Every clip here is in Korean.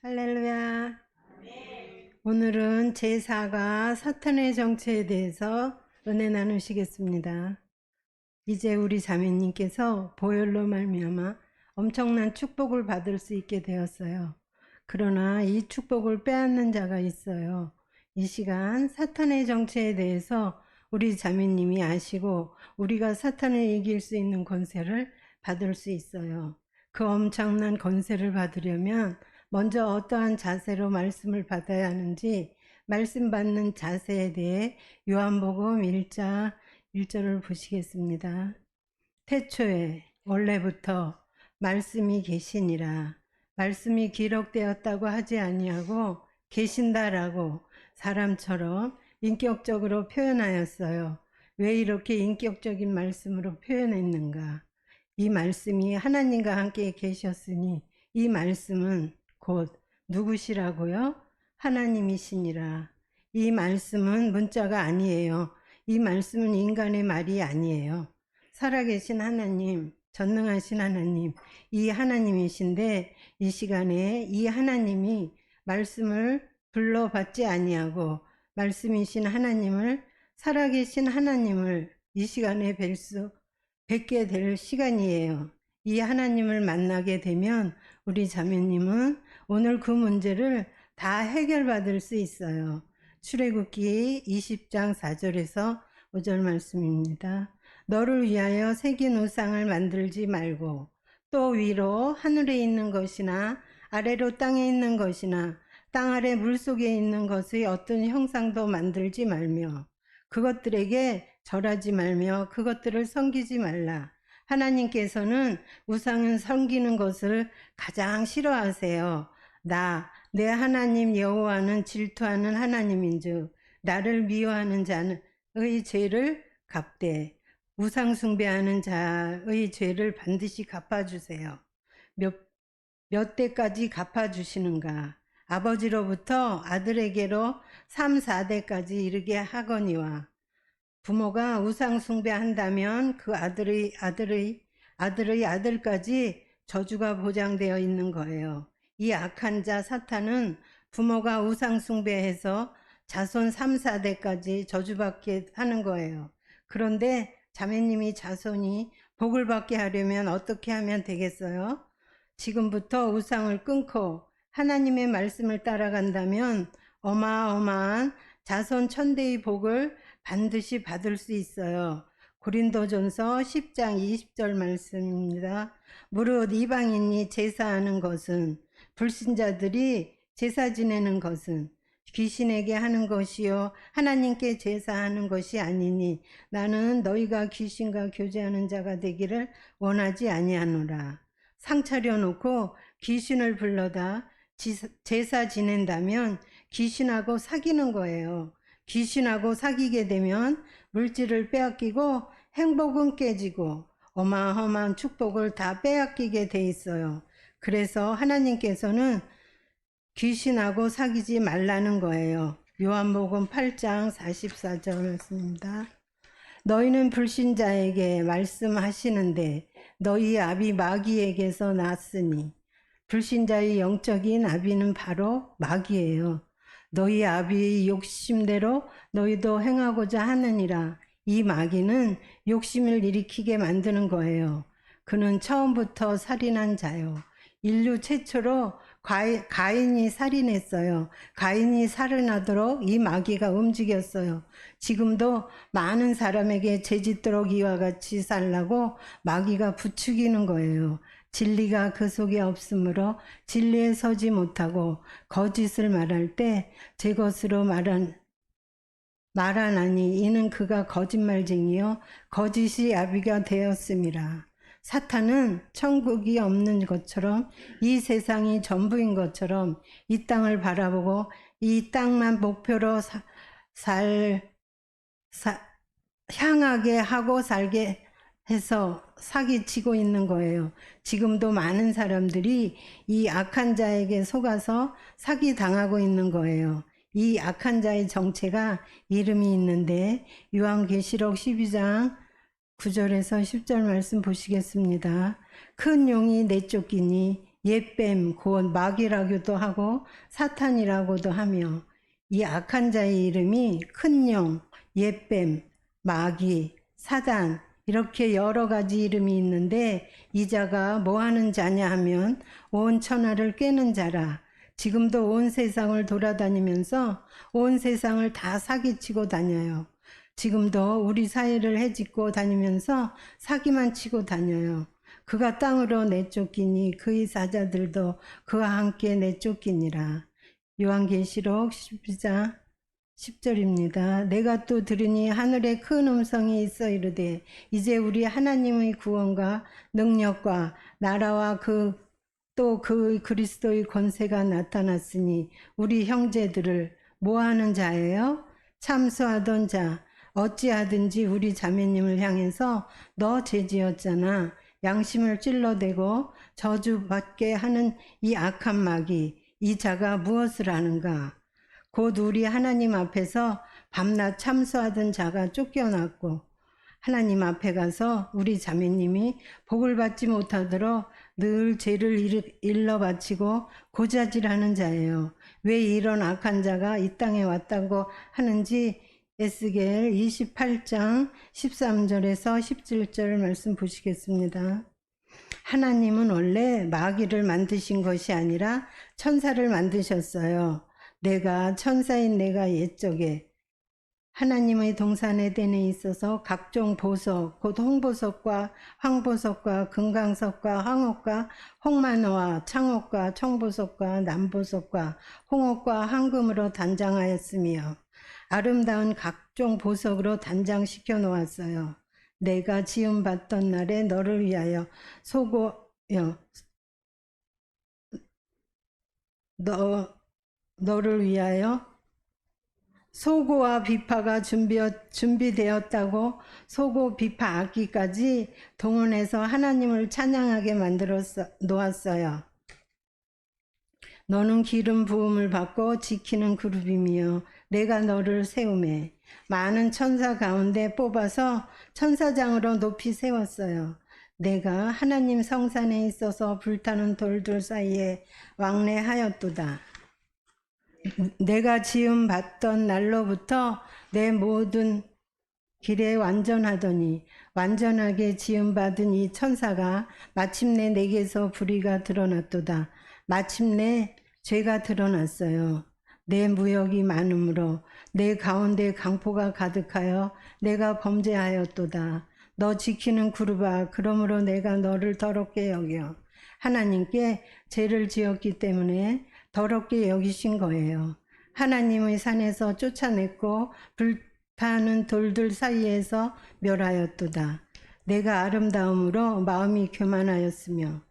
할렐루야. 오늘은 제4가 사탄의 정체에 대해서 은혜 나누시겠습니다. 이제 우리 자매님께서 보혈로 말미암아 엄청난 축복을 받을 수 있게 되었어요. 그러나 이 축복을 빼앗는 자가 있어요. 이 시간 사탄의 정체에 대해서 우리 자매님이 아시고 우리가 사탄을 이길 수 있는 권세를 받을 수 있어요. 그 엄청난 권세를 받으려면 먼저 어떠한 자세로 말씀을 받아야 하는지 말씀 받는 자세에 대해 요한복음 1장 1절을 보시겠습니다. 태초에 원래부터 말씀이 계시니라. 말씀이 기록되었다고 하지 아니하고 계신다라고 사람처럼 인격적으로 표현하였어요. 왜 이렇게 인격적인 말씀으로 표현했는가? 이 말씀이 하나님과 함께 계셨으니 이 말씀은 곧 누구시라고요? 하나님이시니라. 이 말씀은 문자가 아니에요. 이 말씀은 인간의 말이 아니에요. 살아계신 하나님, 전능하신 하나님, 이 하나님이신데 이 시간에 이 하나님이 말씀을 불러받지 아니하고 말씀이신 하나님을, 살아계신 하나님을 이 시간에 뵙게 될 시간이에요. 이 하나님을 만나게 되면 우리 자매님은 오늘 그 문제를 다 해결받을 수 있어요. 출애굽기 20장 4절에서 5절 말씀입니다. 너를 위하여 새긴 우상을 만들지 말고 또 위로 하늘에 있는 것이나 아래로 땅에 있는 것이나 땅 아래 물속에 있는 것의 어떤 형상도 만들지 말며 그것들에게 절하지 말며 그것들을 섬기지 말라. 하나님께서는 우상을 섬기는 것을 가장 싫어하세요. 내 하나님 여호와는 질투하는 하나님인즉 나를 미워하는 자의 죄를 갚되 우상 숭배하는 자의 죄를 반드시 갚아주세요. 몇 대까지 갚아주시는가? 아버지로부터 아들에게로 3, 4대까지 이르게 하거니와 부모가 우상 숭배한다면 그 아들의 아들까지 저주가 보장되어 있는 거예요. 이 악한 자 사탄은 부모가 우상 숭배해서 자손 3, 4대까지 저주받게 하는 거예요. 그런데 자매님이 자손이 복을 받게 하려면 어떻게 하면 되겠어요? 지금부터 우상을 끊고 하나님의 말씀을 따라간다면 어마어마한 자손 천대의 복을 반드시 받을 수 있어요. 고린도전서 10장 20절 말씀입니다. 무릇 이방인이 제사하는 것은, 불신자들이 제사 지내는 것은 귀신에게 하는 것이요 하나님께 제사하는 것이 아니니 나는 너희가 귀신과 교제하는 자가 되기를 원하지 아니하노라. 상 차려놓고 귀신을 불러다 제사 지낸다면 귀신하고 사귀는 거예요. 귀신하고 사귀게 되면 물질을 빼앗기고 행복은 깨지고 어마어마한 축복을 다 빼앗기게 돼 있어요. 그래서 하나님께서는 귀신하고 사귀지 말라는 거예요. 요한복음 8장 44절 말씀입니다. 너희는 불신자에게 말씀하시는데 너희 아비 마귀에게서 났으니 불신자의 영적인 아비는 바로 마귀예요. 너희 아비의 욕심대로 너희도 행하고자 하느니라. 이 마귀는 욕심을 일으키게 만드는 거예요. 그는 처음부터 살인한 자요. 인류 최초로 가인이 살인했어요. 가인이 살인하도록 이 마귀가 움직였어요. 지금도 많은 사람에게 죄짓도록 이와 같이 살라고 마귀가 부추기는 거예요. 진리가 그 속에 없으므로 진리에 서지 못하고 거짓을 말할 때 제 것으로 말하나니 이는 그가 거짓말쟁이요 거짓이 아비가 되었음이라. 사탄은 천국이 없는 것처럼 이 세상이 전부인 것처럼 이 땅을 바라보고 이 땅만 목표로 향하게 하고 살게 해서 사기치고 있는 거예요. 지금도 많은 사람들이 이 악한 자에게 속아서 사기당하고 있는 거예요. 이 악한 자의 정체가 이름이 있는데 요한계시록 12장 9절에서 10절 말씀 보시겠습니다. 큰 용이 내쫓기니 옛뱀 곧 마귀라고도 하고 사탄이라고도 하며 이 악한 자의 이름이 큰 영, 옛뱀, 마귀, 사단 이렇게 여러 가지 이름이 있는데 이 자가 뭐 하는 자냐 하면 온 천하를 꿰는 자라. 지금도 온 세상을 돌아다니면서 온 세상을 다 사기치고 다녀요. 지금도 우리 사회를 헤집고 다니면서 사기만 치고 다녀요. 그가 땅으로 내쫓기니 그의 사자들도 그와 함께 내쫓기니라. 요한계시록 12장 10절입니다. 내가 또 들으니 하늘에 큰 음성이 있어 이르되 이제 우리 하나님의 구원과 능력과 나라와 또 그 그리스도의 권세가 나타났으니 우리 형제들을 뭐하는 자예요? 참수하던 자 어찌하든지 우리 자매님을 향해서 너 죄지었잖아. 양심을 찔러대고 저주받게 하는 이 악한 마귀 이 자가 무엇을 하는가? 곧 우리 하나님 앞에서 밤낮 참수하던 자가 쫓겨났고 하나님 앞에 가서 우리 자매님이 복을 받지 못하도록 늘 죄를 일러 바치고 고자질하는 자예요. 왜 이런 악한 자가 이 땅에 왔다고 하는지 에스겔 28장 13절에서 17절 말씀 보시겠습니다. 하나님은 원래 마귀를 만드신 것이 아니라 천사를 만드셨어요. 천사인 내가 옛적에 하나님의 동산 에덴에 있어서 각종 보석, 곧 홍보석과 황보석과 금강석과 황옥과 홍만호와 창옥과 청보석과 남보석과 홍옥과 황금으로 단장하였으며 아름다운 각종 보석으로 단장시켜 놓았어요. 내가 지음받던 날에 너를 위하여 너를 위하여 소고와 비파가 준비되었다고 소고 비파 악기까지 동원해서 하나님을 찬양하게 만들어 놓았어요. 너는 기름 부음을 받고 지키는 그룹이며 내가 너를 세우매 많은 천사 가운데 뽑아서 천사장으로 높이 세웠어요. 내가 하나님 성산에 있어서 불타는 돌들 사이에 왕래하였도다. 내가 지음 받던 날로부터 내 모든 길에 완전하더니 완전하게 지음 받은 이 천사가 마침내 내게서 불의가 드러났도다. 마침내 죄가 드러났어요. 내 무역이 많으므로 내 가운데 강포가 가득하여 내가 범죄하였도다. 너 지키는 그룹아, 그러므로 내가 너를 더럽게 여겨 하나님께 죄를 지었기 때문에 더럽게 여기신 거예요. 하나님의 산에서 쫓아냈고 불타는 돌들 사이에서 멸하였도다. 내가 아름다움으로 마음이 교만하였으며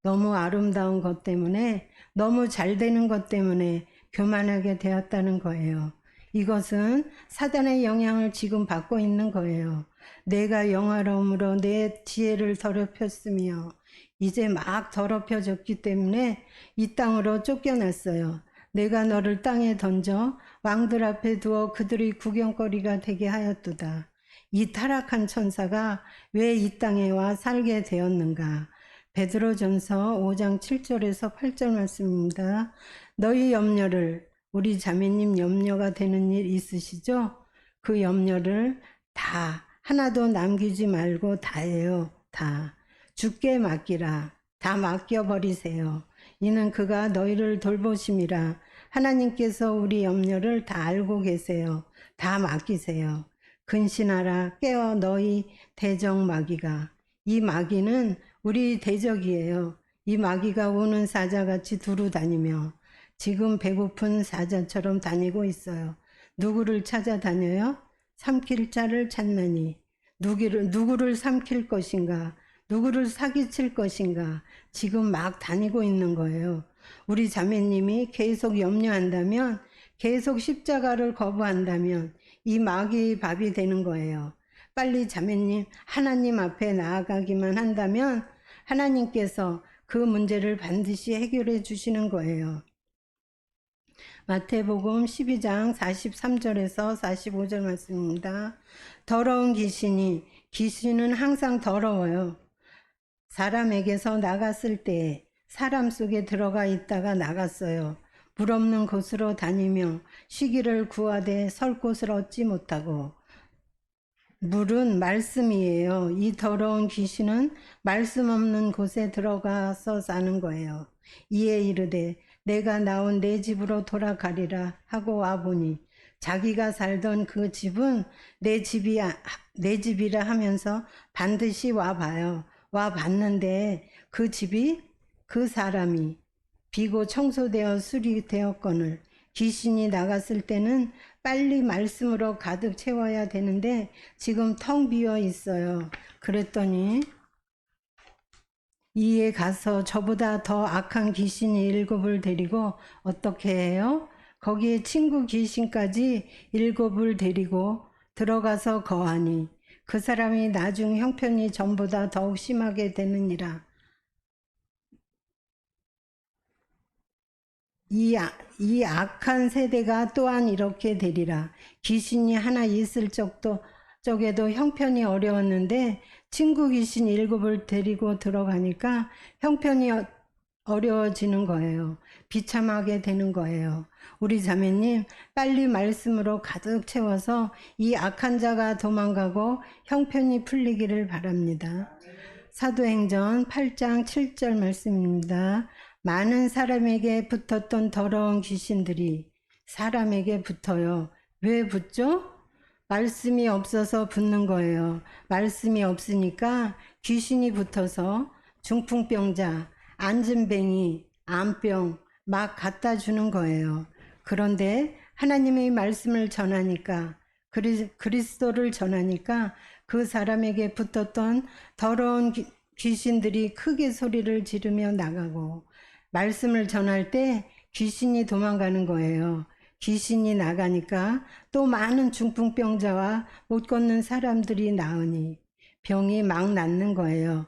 너무 아름다운 것 때문에 너무 잘 되는 것 때문에 교만하게 되었다는 거예요. 이것은 사단의 영향을 지금 받고 있는 거예요. 내가 영화로움으로 내 지혜를 더럽혔으며 이제 막 더럽혀졌기 때문에 이 땅으로 쫓겨났어요. 내가 너를 땅에 던져 왕들 앞에 두어 그들의 구경거리가 되게 하였도다. 이 타락한 천사가 왜 이 땅에 와 살게 되었는가? 베드로전서 5장 7절에서 8절 말씀입니다. 너희 염려를 우리 자매님 염려가 되는 일 있으시죠? 그 염려를 다 하나도 남기지 말고 다해요. 다. 주께 맡기라. 다 맡겨버리세요. 이는 그가 너희를 돌보심이라. 하나님께서 우리 염려를 다 알고 계세요. 다 맡기세요. 근신하라. 깨어 너희 대적 마귀가. 이 마귀는 우리 대적이에요. 이 마귀가 우는 사자같이 두루 다니며 지금 배고픈 사자처럼 다니고 있어요. 누구를 찾아다녀요? 삼킬 자를 찾나니 누구를 삼킬 것인가? 누구를 사기칠 것인가? 지금 막 다니고 있는 거예요. 우리 자매님이 계속 염려한다면, 계속 십자가를 거부한다면 이 마귀의 밥이 되는 거예요. 빨리 자매님 하나님 앞에 나아가기만 한다면 하나님께서 그 문제를 반드시 해결해 주시는 거예요. 마태복음 12장 43절에서 45절 말씀입니다. 더러운 귀신은 항상 더러워요. 사람에게서 나갔을 때 사람 속에 들어가 있다가 나갔어요. 물 없는 곳으로 다니며 쉬기를 구하되 설 곳을 얻지 못하고. 물은 말씀이에요. 이 더러운 귀신은 말씀 없는 곳에 들어가서 사는 거예요. 이에 이르되 내가 나온 내 집으로 돌아가리라 하고 와보니 자기가 살던 그 집은 내 집이라 하면서 반드시 와봐요. 와봤는데 그 집이, 그 사람이 비고 청소되어 수리되었거늘 귀신이 나갔을 때는 빨리 말씀으로 가득 채워야 되는데 지금 텅 비어 있어요. 그랬더니 이에 가서 저보다 더 악한 귀신이 7을 데리고 어떻게 해요? 거기에 친구 귀신까지 7을 데리고 들어가서 거하니 그 사람이 나중 형편이 전보다 더욱 심하게 되느니라. 이 악한 세대가 또한 이렇게 되리라. 귀신이 하나 있을 적에도 형편이 어려웠는데 친구 귀신 7을 데리고 들어가니까 형편이 어려워지는 거예요. 비참하게 되는 거예요. 우리 자매님, 빨리 말씀으로 가득 채워서 이 악한 자가 도망가고 형편이 풀리기를 바랍니다. 사도행전 8장 7절 말씀입니다. 많은 사람에게 붙었던 더러운 귀신들이 사람에게 붙어요. 왜 붙죠? 말씀이 없어서 붙는 거예요. 말씀이 없으니까 귀신이 붙어서 중풍병자, 안진뱅이, 암병 막 갖다 주는 거예요. 그런데 하나님의 말씀을 전하니까, 그리스도를 전하니까 그 사람에게 붙었던 더러운 귀신들이 크게 소리를 지르며 나가고, 말씀을 전할 때 귀신이 도망가는 거예요. 귀신이 나가니까 또 많은 중풍병자와 못 걷는 사람들이 나으니 병이 막 낫는 거예요.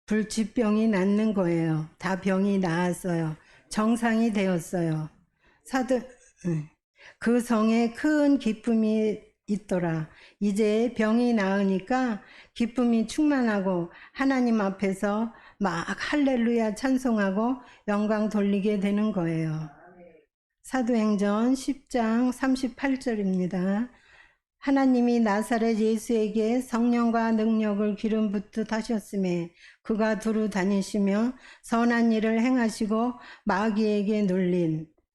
불치병이 낫는 거예요. 다 병이 나았어요. 정상이 되었어요. 그 성에 큰 기쁨이 있더라. 이제 병이 나으니까 기쁨이 충만하고 하나님 앞에서 막 할렐루야 찬송하고 영광 돌리게 되는 거예요. 사도행전 10장 38절입니다. 하나님이 나사렛 예수에게 성령과 능력을 기름 붓듯 하셨음에 그가 두루 다니시며 선한 일을 행하시고 마귀에게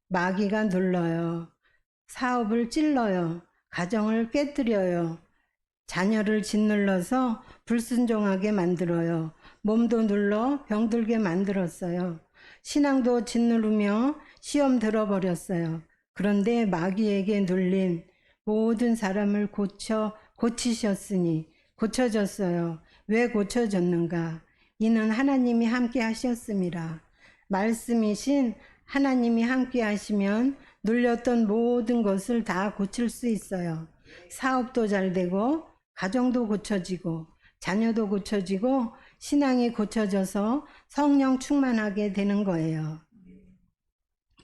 마귀가 눌러요. 사업을 찔러요. 가정을 깨뜨려요. 자녀를 짓눌러서 불순종하게 만들어요. 몸도 눌러 병들게 만들었어요. 신앙도 짓누르며 시험 들어버렸어요. 그런데 마귀에게 눌린 모든 사람을 고치셨으니 고쳐졌어요. 왜 고쳐졌는가? 이는 하나님이 함께 하셨음이라. 말씀이신 하나님이 함께 하시면 눌렸던 모든 것을 다 고칠 수 있어요. 사업도 잘 되고 가정도 고쳐지고 자녀도 고쳐지고 신앙이 고쳐져서 성령 충만하게 되는 거예요.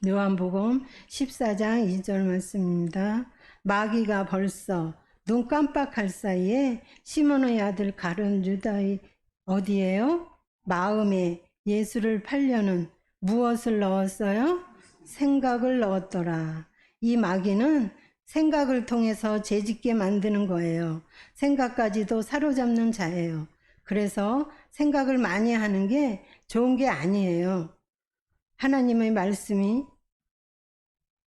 요한복음 14장 2절 말씀입니다. 마귀가 벌써 눈 깜빡할 사이에 시몬의 아들 가룟 유다의 어디에요? 마음에 예수를 팔려는 무엇을 넣었어요? 생각을 넣었더라. 이 마귀는 생각을 통해서 죄짓게 만드는 거예요. 생각까지도 사로잡는 자예요. 그래서 생각을 많이 하는 게 좋은 게 아니에요. 하나님의 말씀이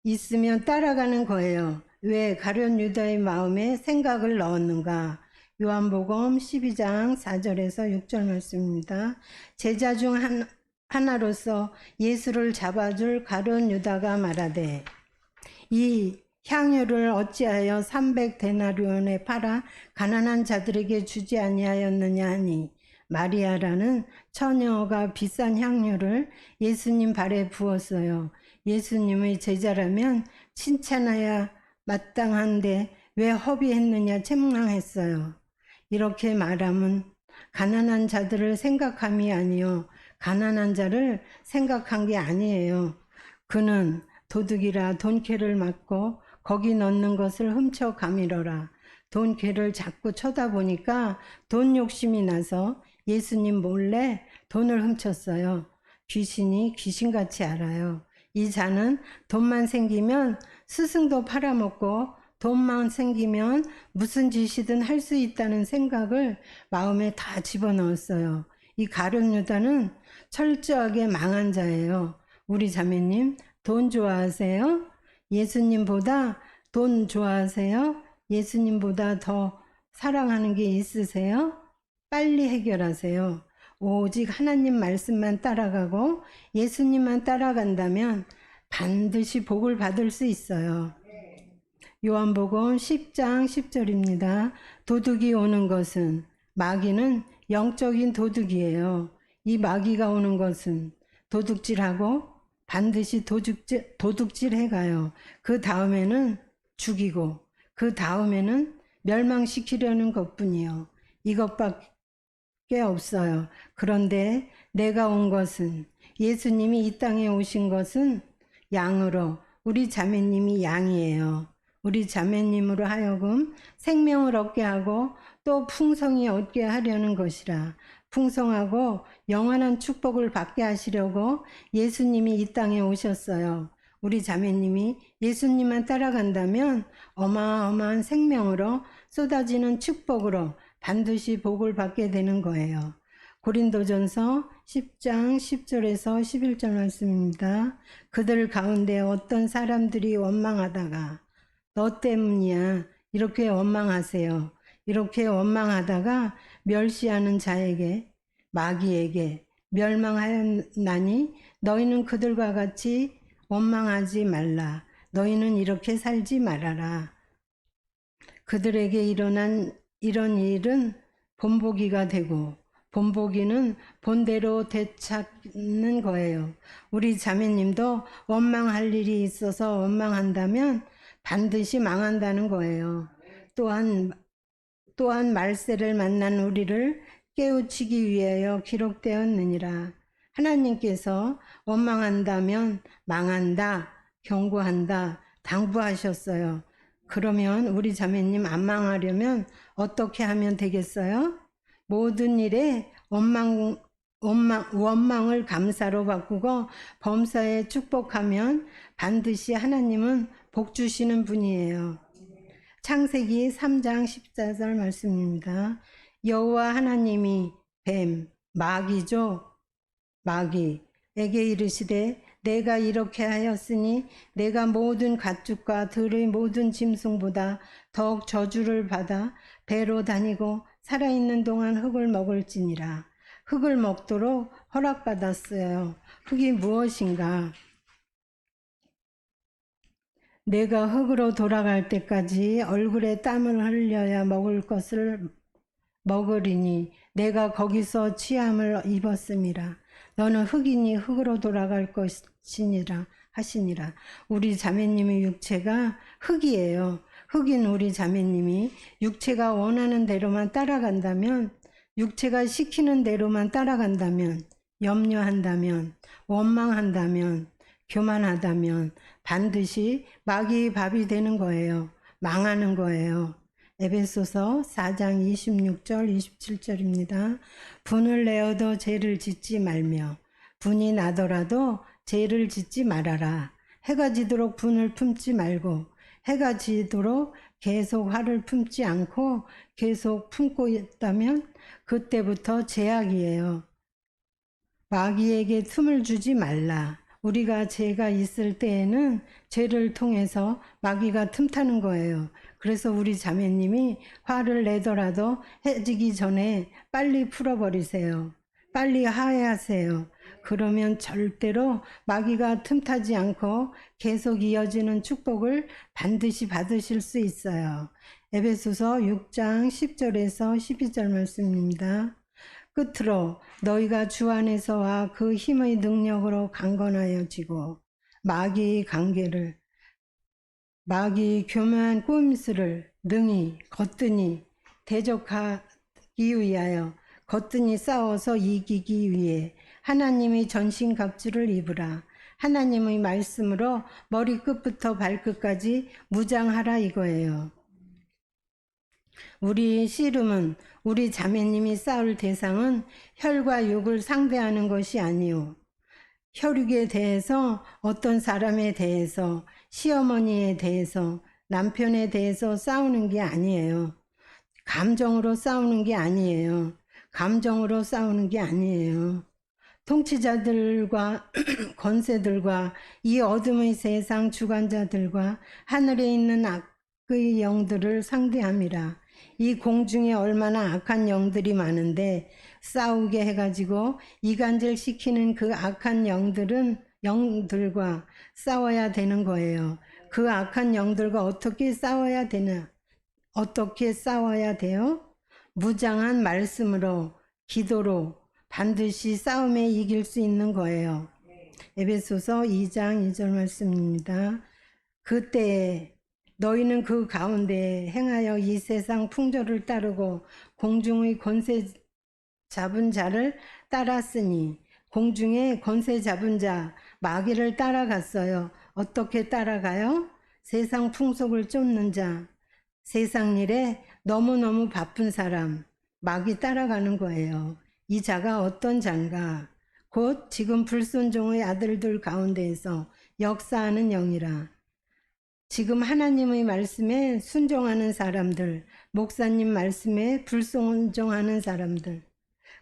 있으면 따라가는 거예요. 왜 가룟 유다의 마음에 생각을 넣었는가? 요한복음 12장 4절에서 6절 말씀입니다. 제자 중 하나로서 예수를 잡아줄 가룟 유다가 말하되 이 향유를 어찌하여 300데나리온에 팔아 가난한 자들에게 주지 아니하였느냐 하니 마리아라는 처녀가 비싼 향유를 예수님 발에 부었어요. 예수님의 제자라면 칭찬해야 마땅한데 왜 허비했느냐 책망했어요. 이렇게 말하면 가난한 자들을 생각함이 아니요 가난한 자를 생각한 게 아니에요. 그는 도둑이라 돈캐를 맞고 거기 넣는 것을 훔쳐 가밀어라. 돈캐를 자꾸 쳐다보니까 돈 욕심이 나서 예수님 몰래 돈을 훔쳤어요. 귀신이 귀신같이 알아요. 이 자는 돈만 생기면 스승도 팔아먹고 돈만 생기면 무슨 짓이든 할 수 있다는 생각을 마음에 다 집어넣었어요. 이 가룟 유다는 철저하게 망한 자예요. 우리 자매님, 돈 좋아하세요? 예수님보다 돈 좋아하세요? 예수님보다 더 사랑하는 게 있으세요? 빨리 해결하세요. 오직 하나님 말씀만 따라가고 예수님만 따라간다면 반드시 복을 받을 수 있어요. 요한복음 10장 10절입니다. 도둑이 오는 것은, 마귀는 영적인 도둑이에요. 이 마귀가 오는 것은 도둑질하고 반드시 도둑질 해가요. 그 다음에는 죽이고 그 다음에는 멸망시키려는 것뿐이요. 이것밖에 없어요. 그런데 내가 온 것은, 예수님이 이 땅에 오신 것은 양으로, 우리 자매님이 양이에요. 우리 자매님으로 하여금 생명을 얻게 하고 또 풍성히 얻게 하려는 것이라. 풍성하고 영원한 축복을 받게 하시려고 예수님이 이 땅에 오셨어요. 우리 자매님이 예수님만 따라간다면 어마어마한 생명으로 쏟아지는 축복으로 반드시 복을 받게 되는 거예요. 고린도전서 10장 10절에서 11절 말씀입니다. 그들 가운데 어떤 사람들이 원망하다가, 너 때문이야, 이렇게 원망하세요. 이렇게 원망하다가 멸시하는 자에게, 마귀에게 멸망하였나니 너희는 그들과 같이 원망하지 말라. 너희는 이렇게 살지 말아라. 그들에게 일어난 이런 일은 본보기가 되고 본보기는 본대로 되찾는 거예요. 우리 자매님도 원망할 일이 있어서 원망한다면 반드시 망한다는 거예요. 또한 말세를 만난 우리를 깨우치기 위하여 기록되었느니라. 하나님께서 원망한다면 망한다, 경고한다, 당부하셨어요. 그러면 우리 자매님 안 망하려면 어떻게 하면 되겠어요? 모든 일에 원망을 감사로 바꾸고 범사에 축복하면 반드시 하나님은 복 주시는 분이에요. 창세기 3장 14절 말씀입니다. 여호와 하나님이 뱀, 마귀죠. 마귀에게 이르시되 내가 이렇게 하였으니 내가 모든 가축과 들의 모든 짐승보다 더욱 저주를 받아 배로 다니고 살아있는 동안 흙을 먹을지니라. 흙을 먹도록 허락받았어요. 흙이 무엇인가? 내가 흙으로 돌아갈 때까지 얼굴에 땀을 흘려야 먹을 것을 먹으리니 내가 거기서 취함을 입었음이라. 너는 흙이니 흙으로 돌아갈 것이니라 하시니라. 우리 자매님의 육체가 흙이에요. 흙인 우리 자매님이 육체가 원하는 대로만 따라간다면, 육체가 시키는 대로만 따라간다면, 염려한다면, 원망한다면, 교만하다면 반드시 마귀의 밥이 되는 거예요. 망하는 거예요. 에베소서 4장 26절 27절입니다. 분을 내어도 죄를 짓지 말며 분이 나더라도 죄를 짓지 말아라. 해가 지도록 분을 품지 말고 해가 지도록 계속 화를 품지 않고 계속 품고 있다면 그때부터 죄악이에요. 마귀에게 틈을 주지 말라. 우리가 죄가 있을 때에는 죄를 통해서 마귀가 틈타는 거예요. 그래서 우리 자매님이 화를 내더라도 해지기 전에 빨리 풀어버리세요. 빨리 화해하세요. 그러면 절대로 마귀가 틈타지 않고 계속 이어지는 축복을 반드시 받으실 수 있어요. 에베소서 6장 10절에서 12절 말씀입니다. 끝으로 너희가 주 안에서와 그 힘의 능력으로 강건하여지고 마귀의 교묘한 꼼수를 능히 거뜬히 대적하기 위하여, 거뜬히 싸워서 이기기 위해 하나님의 전신갑주를 입으라. 하나님의 말씀으로 머리끝부터 발끝까지 무장하라 이거예요. 우리 씨름은 우리 자매님이 싸울 대상은 혈과 육을 상대하는 것이 아니오. 혈육에 대해서 어떤 사람에 대해서 시어머니에 대해서 남편에 대해서 싸우는 게 아니에요. 감정으로 싸우는 게 아니에요. 감정으로 싸우는 게 아니에요. 통치자들과 권세들과 이 어둠의 세상 주관자들과 하늘에 있는 악의 영들을 상대함이라. 이 공중에 얼마나 악한 영들이 많은데 싸우게 해가지고 이간질 시키는 그 악한 영들과 싸워야 되는 거예요. 그 악한 영들과 어떻게 싸워야 되나? 어떻게 싸워야 돼요? 무장한 말씀으로, 기도로 반드시 싸움에 이길 수 있는 거예요. 에베소서 2장 2절 말씀입니다. 그때 너희는 그 가운데 행하여 이 세상 풍조를 따르고 공중의 권세 잡은 자를 따랐으니, 공중의 권세 잡은 자 마귀를 따라갔어요. 어떻게 따라가요? 세상 풍속을 쫓는 자, 세상 일에 너무너무 바쁜 사람, 마귀 따라가는 거예요. 이 자가 어떤 자인가? 곧 지금 불순종의 아들들 가운데에서 역사하는 영이라. 지금 하나님의 말씀에 순종하는 사람들, 목사님 말씀에 불순종하는 사람들,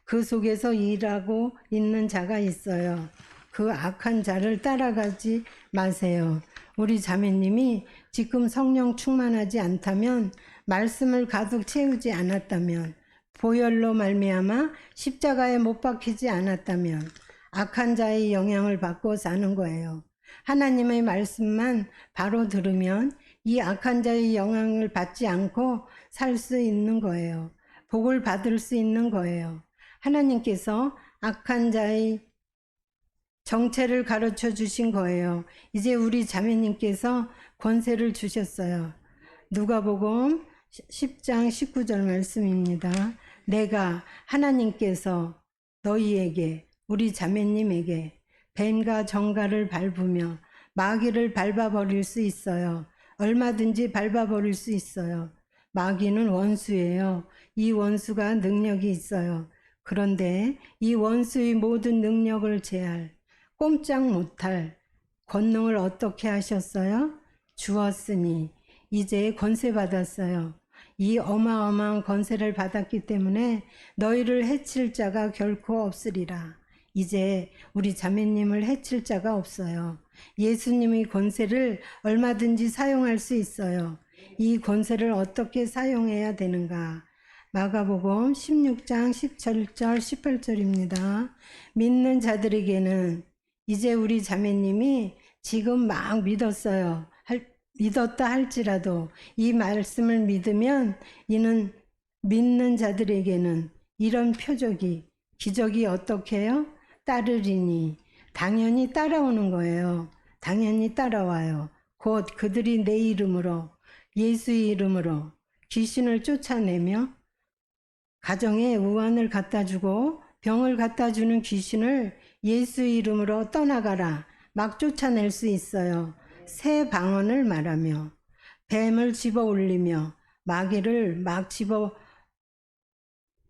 그 속에서 일하고 있는 자가 있어요. 그 악한 자를 따라가지 마세요. 우리 자매님이 지금 성령 충만하지 않다면, 말씀을 가득 채우지 않았다면, 보혈로 말미암아 십자가에 못 박히지 않았다면 악한 자의 영향을 받고 사는 거예요. 하나님의 말씀만 바로 들으면 이 악한 자의 영향을 받지 않고 살 수 있는 거예요. 복을 받을 수 있는 거예요. 하나님께서 악한 자의 정체를 가르쳐 주신 거예요. 이제 우리 자매님께서 권세를 주셨어요. 누가복음 10장 19절 말씀입니다. 내가 하나님께서 너희에게, 우리 자매님에게 뱀과 정갈을 밟으며 마귀를 밟아버릴 수 있어요. 얼마든지 밟아버릴 수 있어요. 마귀는 원수예요. 이 원수가 능력이 있어요. 그런데 이 원수의 모든 능력을 제할, 꼼짝 못할 권능을 어떻게 하셨어요? 주었으니 이제 권세 받았어요. 이 어마어마한 권세를 받았기 때문에 너희를 해칠 자가 결코 없으리라. 이제 우리 자매님을 해칠 자가 없어요. 예수님의 권세를 얼마든지 사용할 수 있어요. 이 권세를 어떻게 사용해야 되는가? 마가복음 16장 17절 18절입니다. 믿는 자들에게는, 이제 우리 자매님이 지금 막 믿었어요. 믿었다 할지라도 이 말씀을 믿으면 이는 믿는 자들에게는 이런 표적이, 기적이 어떻게 해요? 따르리니, 당연히 따라오는 거예요. 당연히 따라와요. 곧 그들이 내 이름으로, 예수의 이름으로 귀신을 쫓아내며 가정에 우환을 갖다 주고 병을 갖다 주는 귀신을 예수의 이름으로 떠나가라 막 쫓아낼 수 있어요. 새 방언을 말하며 뱀을 집어 올리며 마귀를 막 집어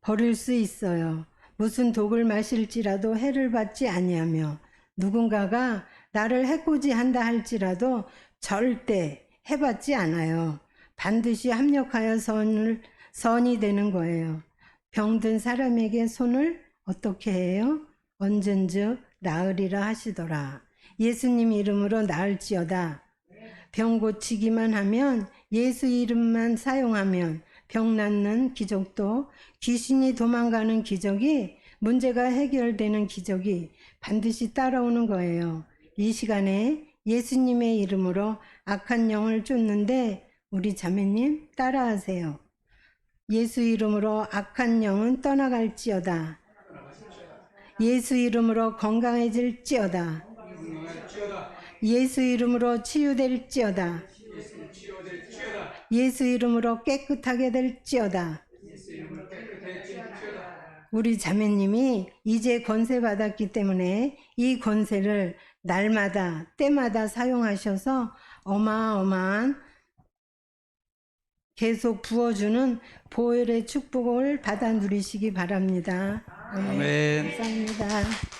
버릴 수 있어요. 무슨 독을 마실지라도 해를 받지 아니하며, 누군가가 나를 해코지 한다 할지라도 절대 해받지 않아요. 반드시 합력하여 선이 되는 거예요. 병든 사람에게 손을 어떻게 해요? 언젠즉 나으리라 하시더라. 예수님 이름으로 나을지어다. 병 고치기만 하면, 예수 이름만 사용하면 병 낫는 기적도, 귀신이 도망가는 기적이, 문제가 해결되는 기적이 반드시 따라오는 거예요. 이 시간에 예수님의 이름으로 악한 영을 쫓는데 우리 자매님 따라하세요. 예수 이름으로 악한 영은 떠나갈지어다. 예수 이름으로 건강해질지어다. 예수 이름으로 치유될지어다. 예수 이름으로 깨끗하게 될지어다. 우리 자매님이 이제 권세 받았기 때문에 이 권세를 날마다 때마다 사용하셔서 어마어마한 계속 부어주는 보혈의 축복을 받아 누리시기 바랍니다. 아멘. 아멘. 감사합니다.